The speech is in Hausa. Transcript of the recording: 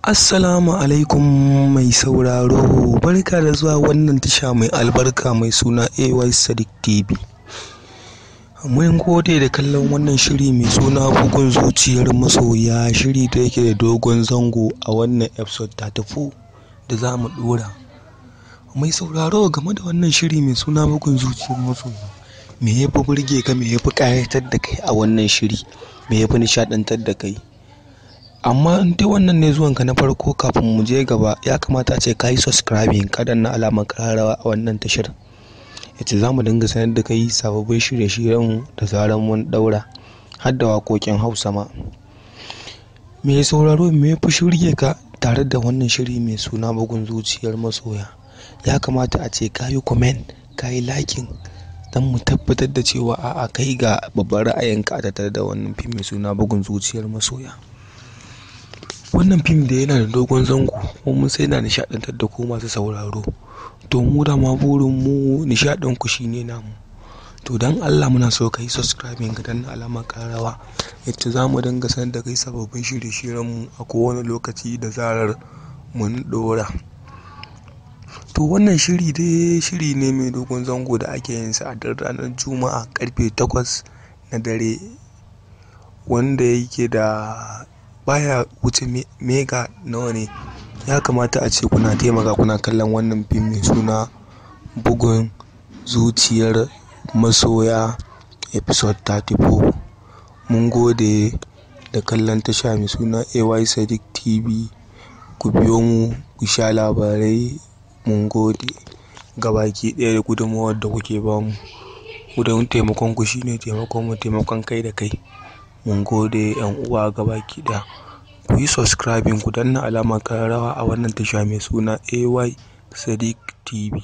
Assalamu alaikum mai sauraro, barka da zuwa wannan tasha mai albarka mai suna AY Sadiq TV. Mun gode da kallon wannan shiri mai suna bugun zuciyar masoya, shiri da yake da dogon zango a wannan episode 34 da za mu dora. Mai sauraro, game da wannan shiri mai suna bugun zuciyar masoya, me ya fi burge ka, me ya fi ƙayatar da kai a wannan shiri, me ya fi nishaɗantar da kai? Amma in dai wannan ne zuwanka na farko, kafin mu je gaba ya kamata a ce ka yi subscribing, ka danna alamar ƙararrawa a wannan tashar, yace za mu dinga sanar da kai sababbin shirye-shiryen da zaran mun daura, har da waƙoƙin Hausa ma. Me sauraro, me ya fi shirye ka tare da wannan shiri mai suna bugun zuciyar masoya? Ya kamata a ce ka yi comment, ka yi liking, don mu tabbatar da cewa a'a kai ga babban ra'ayinka a tattare da wannan fim mai suna bugun zuciyar masoya. Wannan fim da yana da dogon zango kuma mun sai na nishaɗantar da ku masu sauraro. To mu da ma burin mu nishaɗin ku shine namu. To dan Allah muna so kai subscribing ka danna alamar ƙararrawa, yadda za mu dinga sanar da kai sababbin shirye-shiryen mu a kowane lokaci da zarar mun ɗora. To wannan shiri dai shiri ne mai dogon zango da ake yin sa a duk ranar Juma'a karfe 8 na dare, wanda yake da baya wuce mega nawa ne. Ya kamata a ce kuna taimaka kuna kallon wannan fim mai suna bugun zuciyar masoya episode 34. Mun gode da kallon tasha mai suna AY Sadiq TV. Ku biyo mu ku sha labarai. Mun gode gabaki ɗaya da gudunmawar da kuke bamu. Gudun taimakon ku shine taimakon mu, taimakon kai da kai. Mun gode yan uwa gabaki ɗaya. Ku yi subscribing, ku danna alamar ƙararrawa a wannan tasha mai suna AY Sadiq TV.